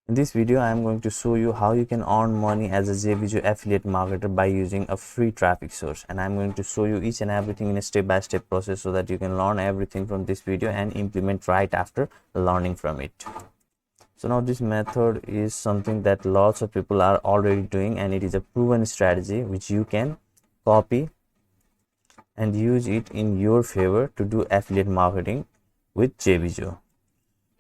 In this video, I am going to show you how you can earn money as a Jvzoo affiliate marketer by using a free traffic source. And I'm going to show you each and everything in a step-by-step process so that you can learn everything from this video and implement right after learning from it. So now this method is something that lots of people are already doing, and it is a proven strategy which you can copy and use it in your favor to do affiliate marketing with Jvzoo.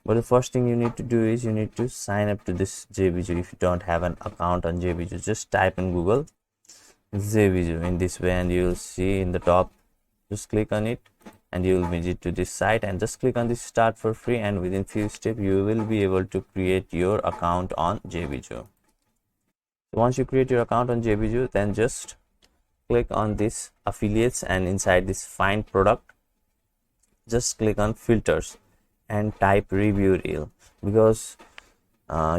But the first thing you need to do is you need to sign up to this Jvzoo. If you don't have an account on Jvzoo, just type in Google Jvzoo in this way, and you will see in the top. Just click on it and you will visit to this site, and just click on this start for free, and within few steps you will be able to create your account on Jvzoo. So once you create your account on Jvzoo, then just click on this affiliates, and inside this find product, just click on filters and type review reel, because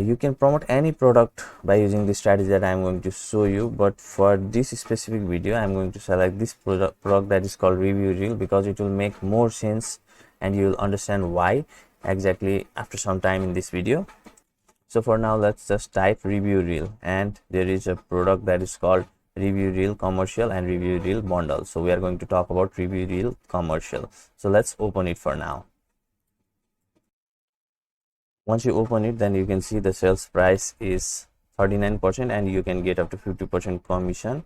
you can promote any product by using the strategy that I am going to show you. But for this specific video, I am going to select this product that is called review reel, because it will make more sense and you will understand why exactly after some time in this video. So for now, let's just type review reel, and there is a product that is called review reel commercial and review reel bundle. So we are going to talk about review reel commercial. So let's open it for now. Once you open it, then you can see the sales price is 39%, and you can get up to 50% commission.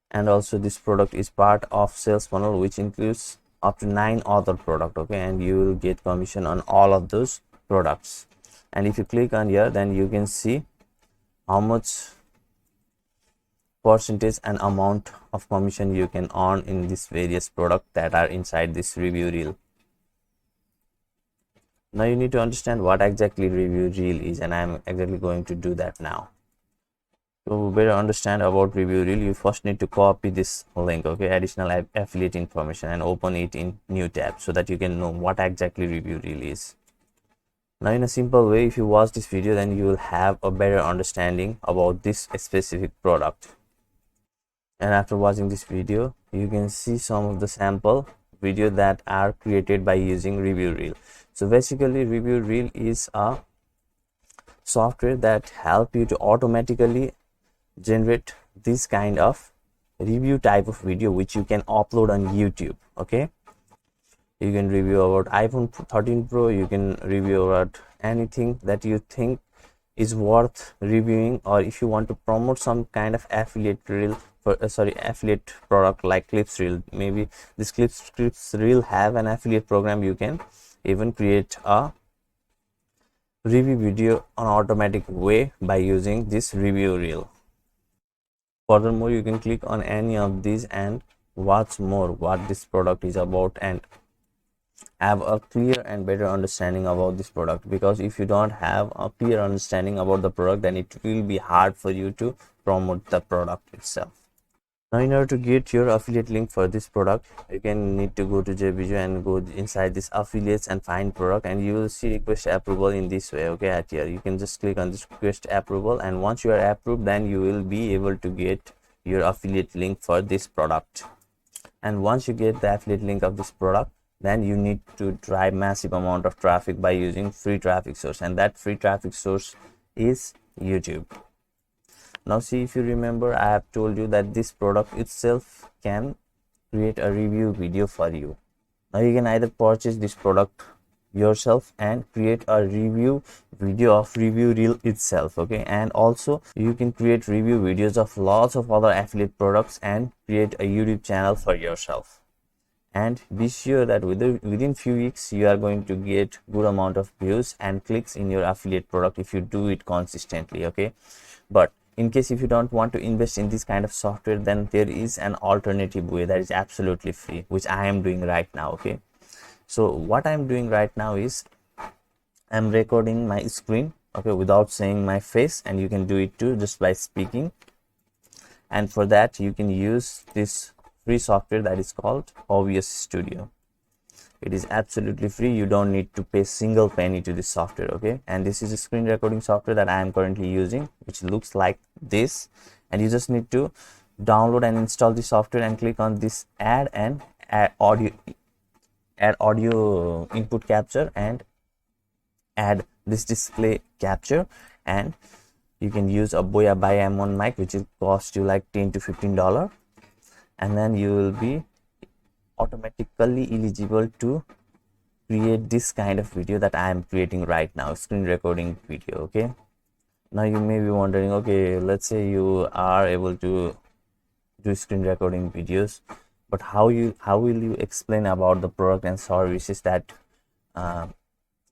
And also this product is part of sales funnel, which includes up to 9 other products, okay, and you will get commission on all of those products. And if you click on here, then you can see how much percentage and amount of commission you can earn in these various products that are inside this review reel. Now you need to understand what exactly review reel is, and I am exactly going to do that now. To better understand about review reel, you first need to copy this link, okay, additional affiliate information, and open it in new tab so that you can know what exactly review reel is. Now in a simple way, if you watch this video, then you will have a better understanding about this specific product. And after watching this video, you can see some of the sample video that are created by using review reel. So basically, review reel is a software that help you to automatically generate this kind of review type of video, which you can upload on YouTube. Okay, you can review about iPhone 13 Pro, you can review about anything that you think is worth reviewing, or if you want to promote some kind of affiliate reel for affiliate product like Clips Reel, maybe this Clips Reel have an affiliate program, you can even create a review video on automatic way by using this review reel. Furthermore, you can click on any of these and watch more what this product is about and have a clear and better understanding about this product, because if you don't have a clear understanding about the product, then it will be hard for you to promote the product itself. Now in order to get your affiliate link for this product, you can need to go to Jvzoo and go inside this affiliates and find product, and you will see request approval in this way. Okay, at here you can just click on this request approval, and once you are approved, then you will be able to get your affiliate link for this product. And once you get the affiliate link of this product, then you need to drive massive amount of traffic by using free traffic source, and that free traffic source is YouTube. Now see, if you remember, I have told you that this product itself can create a review video for you. Now you can either purchase this product yourself and create a review video of review reel itself, okay, and also you can create review videos of lots of other affiliate products and create a YouTube channel for yourself. And be sure that within few weeks you are going to get good amount of views and clicks in your affiliate product if you do it consistently, okay. But in case if you don't want to invest in this kind of software, then there is an alternative way that is absolutely free, which I am doing right now, okay. So what I'm doing right now is I'm recording my screen, okay, without saying my face, and you can do it too just by speaking. And for that you can use this free software that is called OBS Studio. It is absolutely free, you don't need to pay single penny to this software, okay. And this is a screen recording software that I am currently using, which looks like this, and you just need to download and install the software and click on this add audio input capture and add this display capture, and you can use a Boya by M1 mic, which will cost you like $10 to $15, and then you will be automatically eligible to create this kind of video that I am creating right now, screen recording video. Okay, now you may be wondering, okay, let's say you are able to do screen recording videos, but how will you explain about the product and services that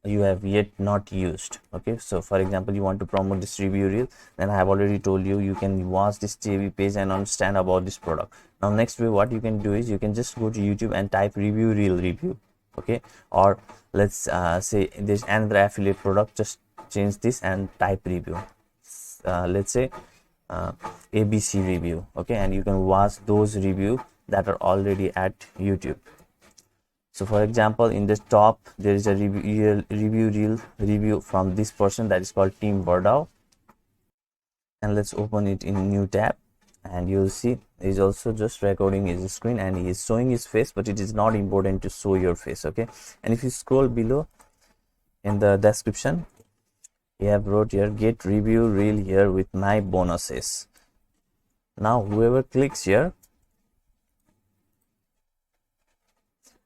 you have yet not used? Okay, so for example, you want to promote this review reel, then I have already told you, you can watch this TV page and understand about this product. Now next way, what you can do is you can just go to YouTube and type review reel review. Okay, or let's say there's another affiliate product, just change this and type review. Let's say ABC review. Okay, and you can watch those review that are already at YouTube. So for example, in the top there is a review review from this person that is called Tim Bordow, and let's open it in a new tab, and you'll see he's also just recording his screen and he is showing his face, but it is not important to show your face. Okay, and if you scroll below in the description, we have wrote here, get review reel here with my bonuses. Now whoever clicks here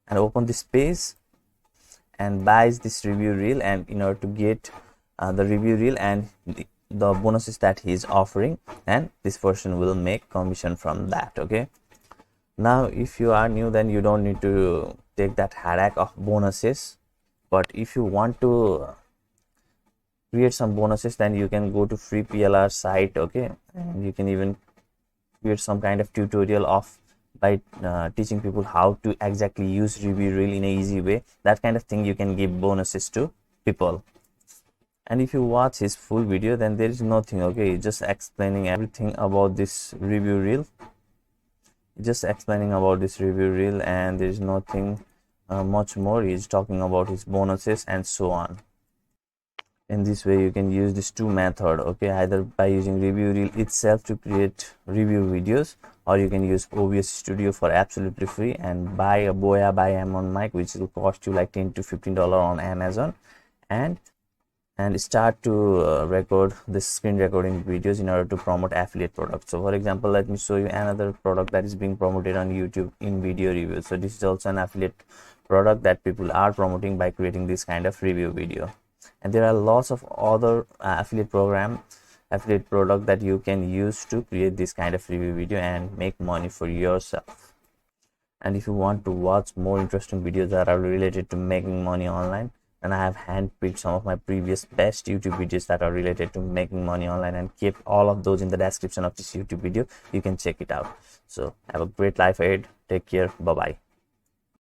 and open this page and buys this review reel, and in order to get the review reel and the bonuses that he is offering, and this person will make commission from that. Okay, now if you are new, then you don't need to take that headache of bonuses, but if you want to create some bonuses, then you can go to free PLR site. Okay, and you can even create some kind of tutorial of by teaching people how to exactly use review reel in a easy way. That kind of thing you can give bonuses to people. And if you watch his full video, then there is nothing. Okay, just explaining everything about this review reel, and there is nothing much more. He's talking about his bonuses and so on. In this way you can use this two method. Okay, either by using review reel itself to create review videos, or you can use OBS Studio for absolutely free and buy a Boya by M1 mic, which will cost you like $10 to $15 on Amazon, and start to record this screen recording videos in order to promote affiliate products. So for example, let me show you another product that is being promoted on YouTube in video review. So this is also an affiliate product that people are promoting by creating this kind of review video. And there are lots of other affiliate product that you can use to create this kind of review video and make money for yourself. And if you want to watch more interesting videos that are related to making money online, and I have handpicked some of my previous best YouTube videos that are related to making money online, and keep all of those in the description of this YouTube video. You can check it out. So have a great life ahead. Take care. Bye bye.